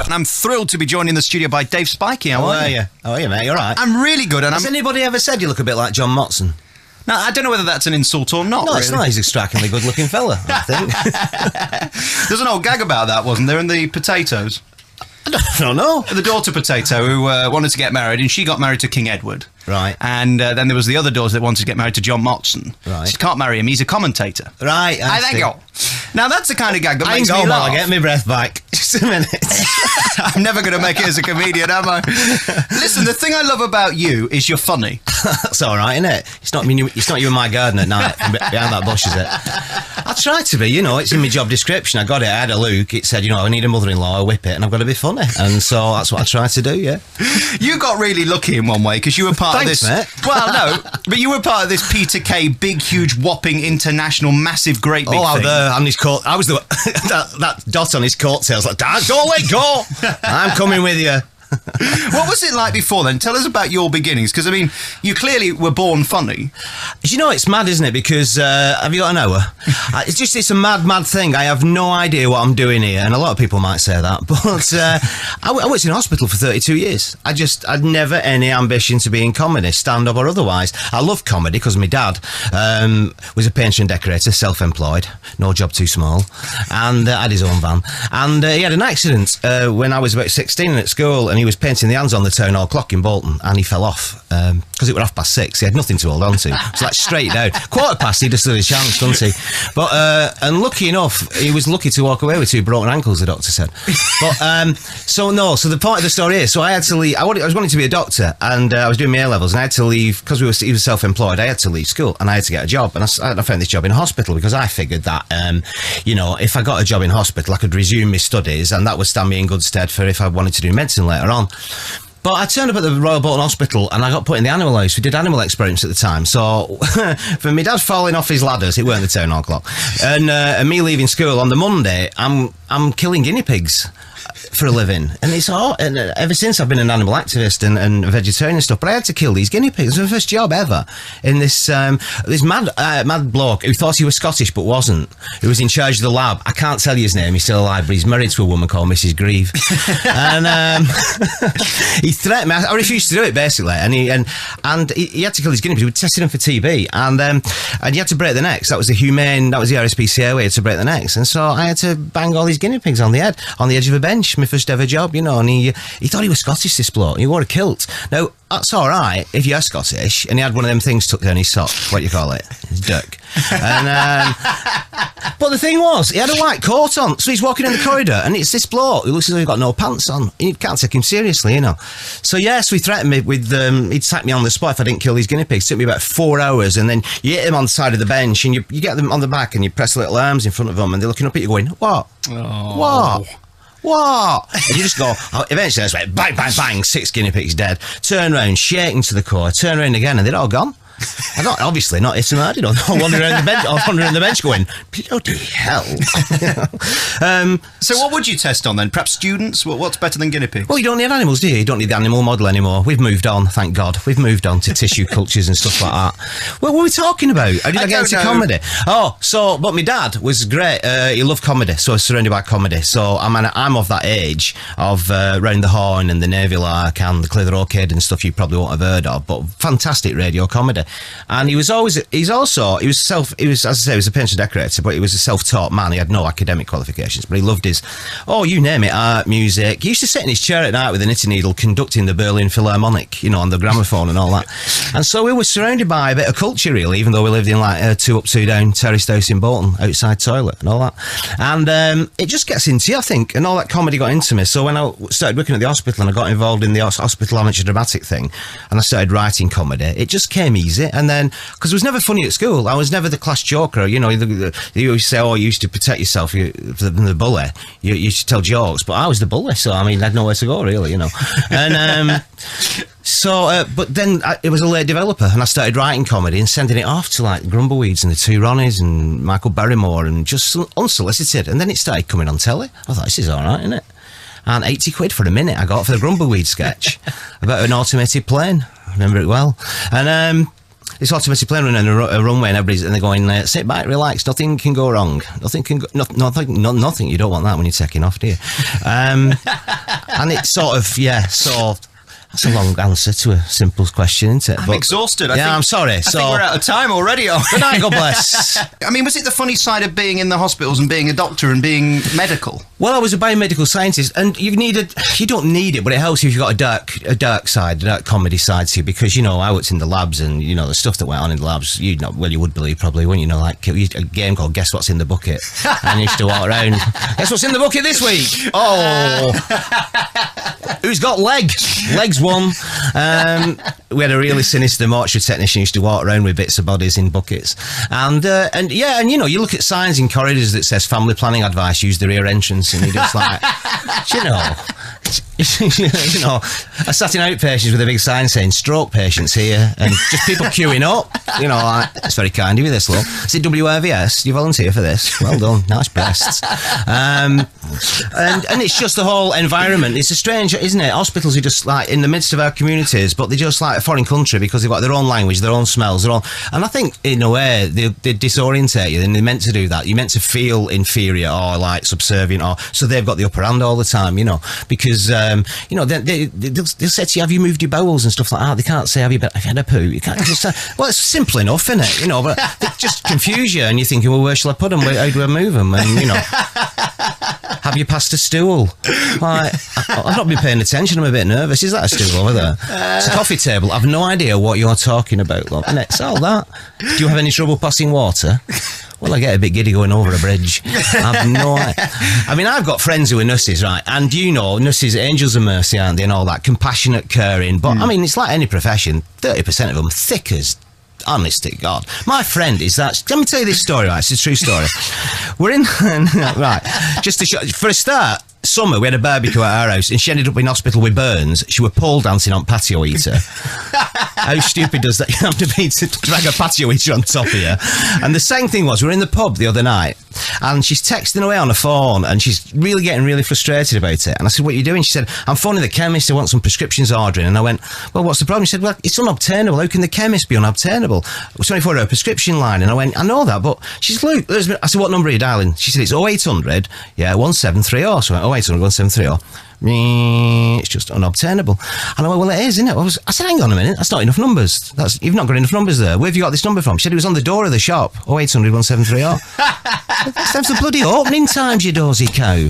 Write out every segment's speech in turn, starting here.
and I'm thrilled to be joined in the studio by Dave Spikey. How are you? How are you, mate? You all right? I'm really good. And Has anybody ever said you look a bit like John Motson? Now, I don't know whether that's an insult or not. No, really. it's not. He's a strikingly good-looking fella, I think. There's an old gag about that, wasn't there, in the potatoes? I don't know. The daughter potato who wanted to get married, and she got married to King Edward. Right. And then there was the other daughter that wanted to get married to John Motson. Right. She can't marry him. He's a commentator. Right. I think. Now, that's the kind of gag that makes me laugh. laugh. I get my breath back. Just a minute. I'm never going to make it as a comedian, am I? Listen, the thing I love about you is you're funny. That's all right, isn't it? It's not you in my garden at night behind that bush, is it? I try to be, it's in my job description. I got it, I had a look. It said, I need a mother-in-law, a whippet, and I've got to be funny. And so that's what I try to do, yeah. You got really lucky in one way because you were part of this. Mate. Well, no, but you were part of this Peter Kay big, huge, whopping, international, massive, great big thing. On his coat. I was the that dot on his coattails. Like, Dad, go, let go. I'm coming with you. What was it like before then? Tell us about your beginnings, because, you clearly were born funny. It's mad, isn't it? Because, have you got an hour? It's a mad thing. I have no idea what I'm doing here, and a lot of people might say that, but I worked in hospital for 32 years. I'd never any ambition to be in comedy, stand-up or otherwise. I love comedy because my dad was a painter and decorator, self-employed, no job too small, and had his own van. And he had an accident when I was about 16 at school, and he was painting the hands on the town hall clock in Bolton, and he fell off because it was 6:30. He had nothing to hold on to. It was like straight down. 15:15, he just stood his chance, didn't he? But and lucky enough, he was lucky to walk away with 2 broken ankles, the doctor said. But so the point of the story is, so I had to leave. I was wanting to be a doctor, and I was doing my A levels, and I had to leave because he was self-employed. I had to leave school, and I had to get a job, and I found this job in a hospital because I figured that if I got a job in hospital, I could resume my studies, and that would stand me in good stead for if I wanted to do medicine later on. But I turned up at the Royal Bolton Hospital and I got put in the animal house. We did animal experiments at the time. So for me dad falling off his ladders, it weren't the town hall clock, and me leaving school on the Monday, I'm killing guinea pigs for a living, and and ever since I've been an animal activist and vegetarian and stuff, but I had to kill these guinea pigs. It was my first job ever in this mad bloke who thought he was Scottish but wasn't, who was in charge of the lab. I can't tell you his name, he's still alive, but he's married to a woman called Mrs. Grieve. And he threatened me. I refused to do it basically, and he had to kill these guinea pigs. We tested them for TB, and you had to break the necks. That was the RSPCA way, to break the necks, and so I had to bang all these guinea pigs on the head on the edge of a bench. My first ever job, and he thought he was Scottish, this bloke. He wore a kilt. Now, that's all right if you're Scottish, and he had one of them things tucked down his sock. What do you call it? His duck. And but the thing was, he had a white coat on, so he's walking in the corridor, and it's this bloke who looks as though he's got no pants on. You can't take him seriously, So he threatened me with he'd sack me on the spot if I didn't kill these guinea pigs. It took me about 4 hours, and then you hit him on the side of the bench, and you get them on the back, and you press little arms in front of them, and they're looking up at you going, "What? Oh. What?" And you just go, eventually I just went bang, bang, bang, 6 guinea pigs dead. Turn round, shaking to the core, turn around again, and they're all gone. I'm obviously not hitting hard, I'm wandering around the bench going, bloody hell. So what would you test on then? Perhaps students? What's better than guinea pigs? Well, you don't need animals, do you? You don't need the animal model anymore. We've moved on, thank God. We've moved on to tissue cultures and stuff like that. What were we talking about? How did I get into comedy? But my dad was great. He loved comedy, so I was surrounded by comedy. So I'm of that age of Round the Horn and the Navy Lark and the Clither Arcade and stuff you probably won't have heard of, but fantastic radio comedy. And he was a painter decorator, but he was a self-taught man. He had no academic qualifications, but he loved his, you name it, art, music. He used to sit in his chair at night with a knitting needle conducting the Berlin Philharmonic, on the gramophone and all that. And so we were surrounded by a bit of culture, really, even though we lived in a 2 up, 2 down terraced house in Bolton, outside toilet and all that. And it just gets into you, I think, and all that comedy got into me. So when I started working at the hospital and I got involved in the hospital amateur dramatic thing, and I started writing comedy, it just came easy. And then, because I was never funny at school, I was never the class joker. You always say, you used to protect yourself from the bully. You used to tell jokes, but I was the bully, so I had nowhere to go, really, And but then it was a late developer, and I started writing comedy and sending it off to like Grumbleweeds and the Two Ronnies and Michael Barrymore, and just unsolicited. And then it started coming on telly. I thought, this is all right, isn't it? And 80 quid for a minute I got for the Grumbleweed sketch about an automated plane. I remember it well. And this automatic plane running on a runway, and they're going, sit back, relax, nothing can go wrong. Nothing can go, nothing. You don't want that when you're taking off, do you? And it's sort of, so that's a long answer to a simple question, isn't it? I'm exhausted. I'm sorry. I think we're out of time already. Good night, God bless. I mean, was it the funny side of being in the hospitals and being a doctor and being medical? Well, I was a biomedical scientist, and you don't need it, but it helps if you've got a dark side, a dark comedy side to you, because, I worked in the labs, and, the stuff that went on in the labs, you would believe probably, wouldn't you? Like a game called Guess What's in the Bucket, and you used to walk around, guess what's in the bucket this week? Oh! Who's got legs won. We had a really sinister mortuary technician who used to walk around with bits of bodies in buckets, and you look at signs in corridors that says family planning advice, use the rear entrance, and you're just like, I sat in outpatients with a big sign saying stroke patients here, and just people queuing up, it's very kind of you, this look. Is it WRVS? Do you volunteer for this? Well done, nice breasts. And it's just the whole environment. It's a strange, isn't it? Hospitals are just like in the midst of our communities, but they're just like a foreign country because they've got their own language, their own smells, and I think in a way they disorientate you, and they're meant to do that. You're meant to feel inferior or like subservient, or so they've got the upper hand all the time, because they'll say to you, have you moved your bowels and stuff like that. They can't say, have you had a poo? You can't just say, well, it's simple enough, isn't it? But they just confuse you, and you're thinking, well, where shall I put them? How do I move them? And have you passed a stool? Like, I've not been paying attention. I'm a bit nervous. Is that a stool over there? It's a coffee table. I've no idea what you're talking about, love. And it's all that. Do you have any trouble passing water? Well, I get a bit giddy going over a bridge. I've no idea. I mean, I've got friends who are nurses, right? And nurses, angels of mercy, aren't they? And all that, compassionate, caring. But, I mean, it's like any profession. 30% of them thick as... honest to God. My friend is that... Let me tell you this story, right? It's a true story. We're in... right. Just to show... For a start, summer, we had a barbecue at our house, and she ended up in hospital with burns. She was pole dancing on patio heater. How stupid does that you have to be to drag a patio heater on top of you? And the second thing was, we were in the pub the other night, and she's texting away on the phone, and she's really getting really frustrated about it. And I said, what are you doing? She said, I'm phoning the chemist, I want some prescriptions ordering. And I went, well, what's the problem? She said, well, it's unobtainable. How can the chemist be unobtainable? It's 24-hour prescription line. And I went, I know that, but she's Luke. I said, what number are you dialing? She said, it's 0800, 1730. So I went, 0800 1730. It's just unobtainable. And I went, well, it is, isn't it? I said, hang on a minute, that's not enough numbers. You've not got enough numbers there. Where have you got this number from? She said it was on the door of the shop. 0800 1730. That's the bloody opening times, you dozy cow.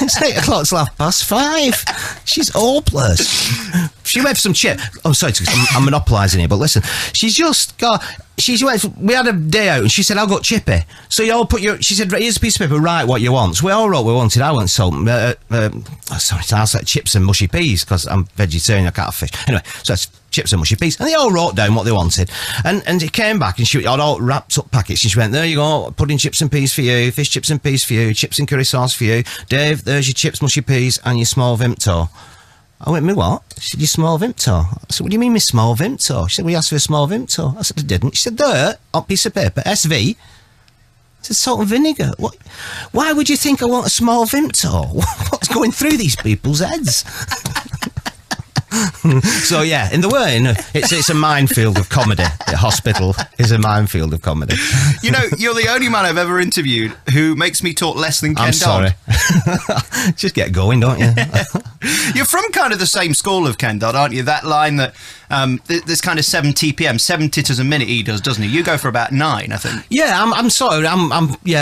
It's 8 o'clock till 5:30. She's hopeless. She went for some chip. I'm sorry, I'm monopolising here, but listen, she's just got... we had a day out, and she said, I'll go chippy. So you all she said, here's a piece of paper, write what you want. So we all wrote what we wanted. I want salt, I said chips and mushy peas, because I'm vegetarian, I can't have fish. Anyway, so it's chips and mushy peas. And they all wrote down what they wanted. And it came back, and she had all wrapped up packets, and she went, there you go, pudding chips and peas for you, fish chips and peas for you, chips and curry sauce for you. Dave, there's your chips, mushy peas, and your small Vimto. I went, me what? She said, your small Vimto. I said, what do you mean, my small Vimto? She said, we asked for a small Vimto. I said, I didn't. She said, there, on piece of paper, SV. I said, salt and vinegar. What? Why would you think I want a small Vimto? What's going through these people's heads? So yeah, in the way, it's a minefield of comedy. The hospital is a minefield of comedy. You're the only man I've ever interviewed who makes me talk less than Ken Dodd. I'm sorry. Just get going, don't you? You're from kind of the same school of Ken Dodd, aren't you? That line that there's kind of 7 TPM, 7 titters a minute he does, doesn't he? You go for about 9, I think. Yeah,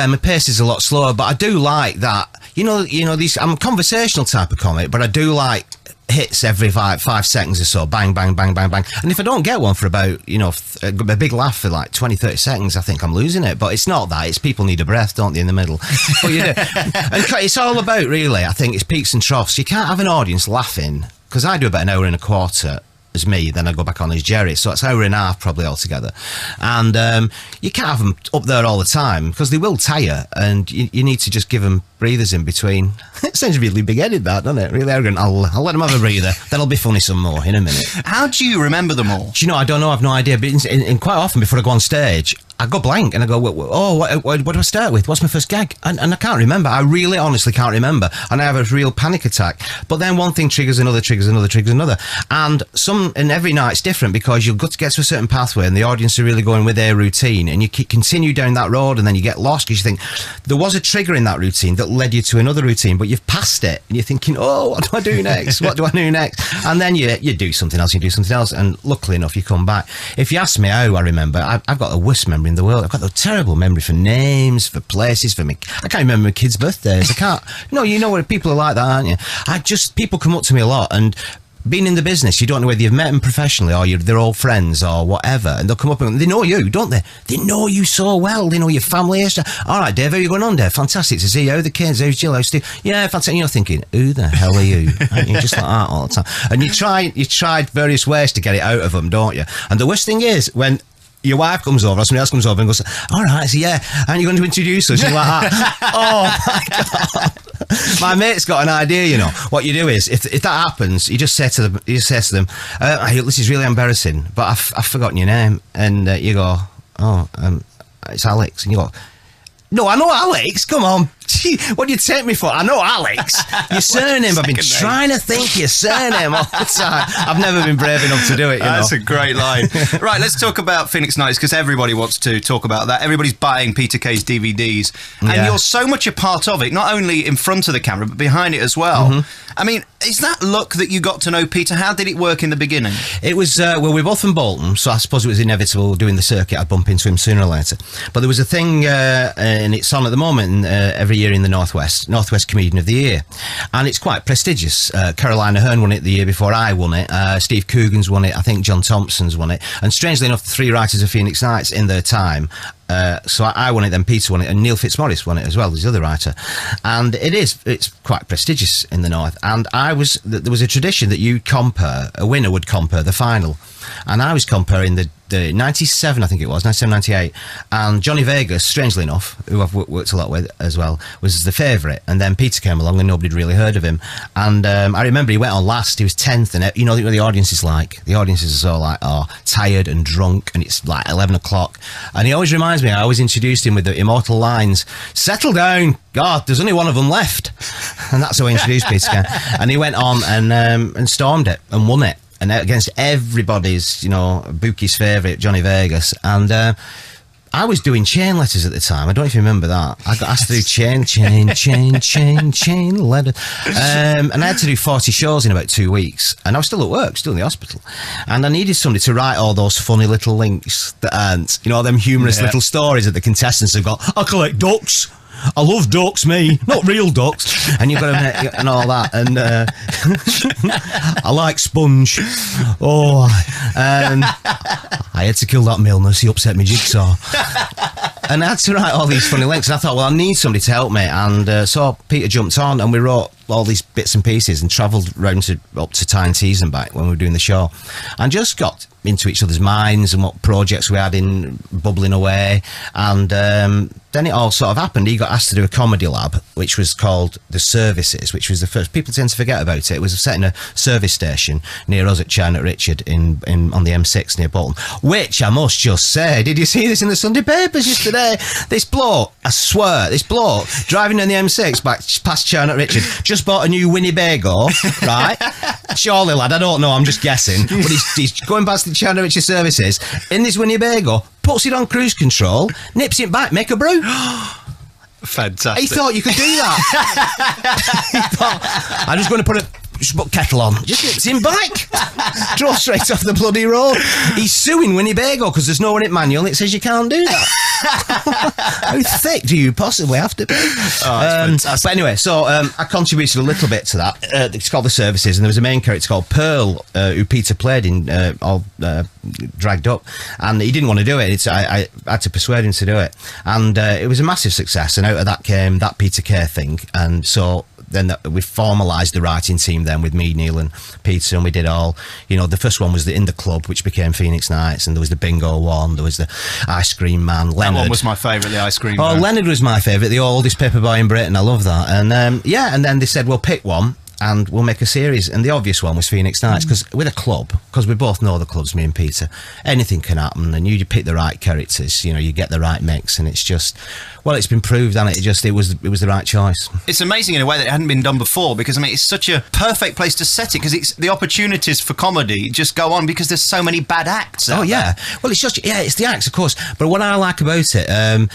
my pace is a lot slower, but I do like that. I'm a conversational type of comic, but I do like hits every 5 seconds or so, bang, bang, bang, bang, bang. And if I don't get one for about, a big laugh for like 20, 30 seconds, I think I'm losing it. But it's not that. It's people need a breath, don't they, in the middle. But and it's all about, really, I think, it's peaks and troughs. You can't have an audience laughing, because I do about an hour and a quarter as me, then I go back on as Jerry, so it's an hour and a half probably altogether. And you can't have them up there all the time, because they will tire, and you need to just give them breathers in between. It sounds really big-headed, that, doesn't it? Really arrogant. I'll let them have a breather, then I'll be funny some more in a minute. How do you remember them all? Do you know, I don't know, I've no idea, but quite often before I go on stage, I go blank and I go, what do I start with? What's my first gag? And I can't remember. I really honestly can't remember. And I have a real panic attack. But then one thing triggers another, triggers another, triggers another. And every night's different because you've got to get to a certain pathway and the audience are really going with their routine, and you continue down that road and then you get lost because you think there was a trigger in that routine that led you to another routine, but you've passed it and you're thinking, what do I do next? What do I do next? And then you do something else, and luckily enough you come back. If you ask me how I remember, I've got the worst memory in the world. I've got a terrible memory for names, for places, for me. I can't remember my kids' birthdays. I can't. No, you know what, people are like that, aren't you? People come up to me a lot, and being in the business, you don't know whether you've met them professionally or they're all friends or whatever, and they'll come up and they know you, don't they? They know you so well. They know your family history. All right, Dave, how are you going on, Dave? Fantastic to see you. How are the kids? How's Jill? How's Steve? Yeah, fantastic. You're thinking, who the hell are you? Aren't you just like that all the time? And you tried various ways to get it out of them, don't you? And the worst thing is when your wife comes over or somebody else comes over and goes, all right, so yeah, and you're going to introduce us. You're like that. Oh, my God. My mate's got an idea, you know. What you do is, if that happens, you just say to them, hey, this is really embarrassing, but I've forgotten your name. And you go, it's Alex. And you go, no, I know Alex. Come on. Gee, what do you take me for? I know Alex. Your surname. I've been trying to think your surname all the time. I've never been brave enough to do it. That's a great line. Right, let's talk about Phoenix Nights because everybody wants to talk about that. Everybody's buying Peter Kay's DVDs, and you're so much a part of it, not only in front of the camera but behind it as well. Mm-hmm. I mean, is that luck that you got to know Peter? How did it work in the beginning? It was we're both from Bolton, so I suppose it was inevitable doing the circuit. I'd bump into him sooner or later. But there was a thing, and it's on at the moment every year in the Northwest Comedian of the Year, and it's quite prestigious. Carolina Hearn won it the year before I won it. Steve Coogan's won it. I think John Thompson's won it. And strangely enough, the three writers of Phoenix Nights in their time. So I won it, then Peter won it, and Neil Fitzmaurice won it as well, as the other writer. And it's quite prestigious in the North. And there was a tradition that a winner would compare the final. And I was comparing the 97, I think it was, 97, 98. And Johnny Vegas, strangely enough, who I've worked a lot with as well, was the favourite. And then Peter came along and nobody had really heard of him. And I remember he went on last, he was 10th. And you know what the audience is like? The audiences are so like, tired and drunk, and it's like 11 o'clock. And he always reminds me, I always introduced him with the immortal lines, settle down, God, there's only one of them left. And that's how I introduced Peter. And he went on and stormed it and won it. And against everybody's, Bookie's favourite, Johnny Vegas. And I was doing chain letters at the time. I don't know if you remember that. I got asked to do chain letter. And I had to do 40 shows in about 2 weeks. And I was still at work, still in the hospital. And I needed somebody to write all those funny little links that aren't, them humorous little stories that the contestants have got. I collect ducks. I love ducks, me, not real ducks. And you've got to make and all that. And I like sponge. I had to kill that Milner. He upset me jigsaw. And I had to write all these funny links. And I thought, well, I need somebody to help me. And so Peter jumped on, and we wrote all these bits and pieces and travelled round up to Tyne Tees and back when we were doing the show, and just got into each other's minds and what projects we had in bubbling away. And then it all sort of happened. He got asked to do a comedy lab, which was called The Services, which was the first. People tend to forget about it. It was set in a service station near us at Charnock Richard on the M6 near Bolton, which I must just say, did you see this in the Sunday papers yesterday? This bloke, I swear, driving down the M6 back past Charnock Richard, just bought a new Winnebago, right? Surely, lad, I don't know, I'm just guessing. But he's going past the Charnock Richard services in this Winnebago, puts it on cruise control, nips it back, make a brew. Fantastic. He thought you could do that. He thought, I'm just going to put kettle on, just nips him back, drove straight off the bloody road. He's suing Winnebago because there's nowhere in manual it says you can't do that. How thick do you possibly have to be? But anyway, so I contributed a little bit to that. It's called The Services, and there was a main character called Pearl who Peter played in all Dragged Up, and he didn't want to do it. I had to persuade him to do it, and it was a massive success, and out of that came that Peter Kay thing. And so then we formalised the writing team then with me, Neil and Peter, and we did all, the first one was in the club, which became Phoenix Nights, and there was the bingo one, there was the ice cream man, Leonard. That one was my favourite, the ice cream man. Leonard was my favourite, the oldest paper boy in Britain. I love that. And and then they said, well, pick one. and we'll make a series. And the obvious one was Phoenix Nights, because with a club, because we both know the clubs, me and Peter, anything can happen, and you pick the right characters, you get the right mix, and it's just, well, it's been proved, and it was the right choice. It's amazing in a way that it hadn't been done before, because it's such a perfect place to set it, because it's the opportunities for comedy just go on because there's so many bad acts out there. Well, it's the acts, of course, but what I like about it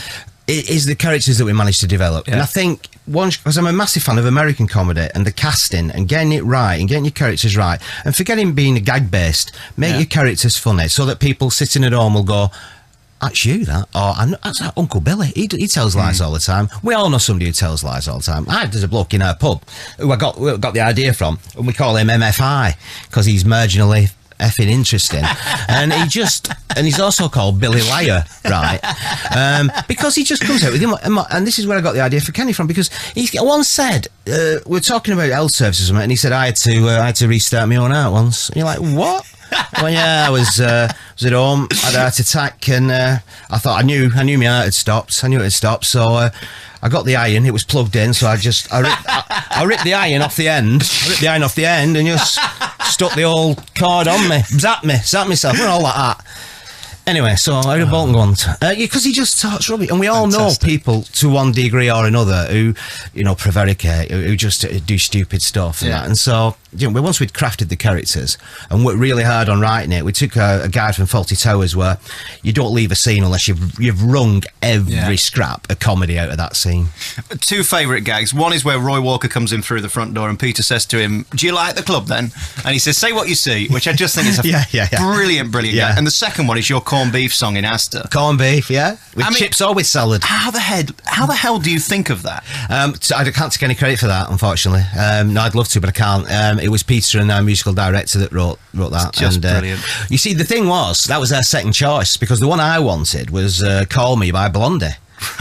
is the characters that we managed to develop. And I think, because I'm a massive fan of American comedy and the casting and getting it right and getting your characters right, and forgetting being a gag based, make your characters funny so that people sitting at home will go, that's you, that, or that's Uncle Billy. He tells lies all the time. We all know somebody who tells lies all the time. There's a bloke in our pub who I got the idea from, and we call him MFI because he's marginally effing interesting, and he's also called Billy Liar, right? Because he just comes out with him, and this is where I got the idea for Kenny from, because he once said, we're talking about health services or something, and he said, I had to restart my own heart once. And you're like, what? Well, yeah, I was at home, I had a heart attack, and I thought I knew my heart had stopped. I knew it had stopped, so I got the iron. It was plugged in, so I ripped the iron off the end. And just stuck the old cord on me, zapped myself, and all like that. Anyway, so I had a Bolton ones. Because he just talks rubbish. And we all know people to one degree or another who, prevaricate, who just do stupid stuff and that. And so, once we'd crafted the characters and worked really hard on writing it, we took a guide from Fawlty Towers where you don't leave a scene unless you've wrung every scrap of comedy out of that scene. Two favourite gags. One is where Roy Walker comes in through the front door and Peter says to him, do you like the club then? And he says, say what you see, which I just think is a brilliant gag. And the second one is your corned beef song in Astor. Corned beef, with chips or with salad. How the hell do you think of that? I can't take any credit for that, unfortunately. No, I'd love to, but I can't. It was Peter and our musical director that wrote that. It's just brilliant. You see, the thing was, that was our second choice, because the one I wanted was Call Me by Blondie.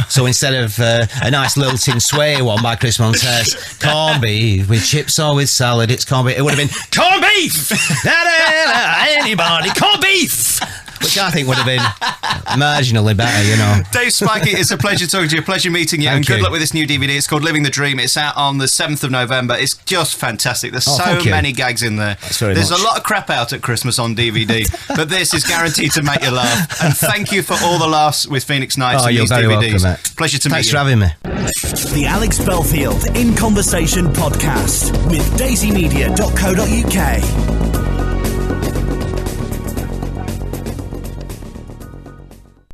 So instead of a nice lilting sway one by Chris Montez, corned beef with chips or with salad, it's corned beef. It would have been corned beef! Anybody, corned beef! Which I think would have been marginally better, Dave Spikey, it's a pleasure talking to you, a pleasure meeting you, and good luck with this new DVD. It's called Living the Dream. It's out on the 7th of November. It's just fantastic. There's so many gags in there. There's a lot of crap out at Christmas on DVD, but this is guaranteed to make you laugh. And thank you for all the laughs with Phoenix Nights and these DVDs. Welcome, pleasure to meet you. Thanks for having me. The Alex Belfield In Conversation podcast with daisymedia.co.uk.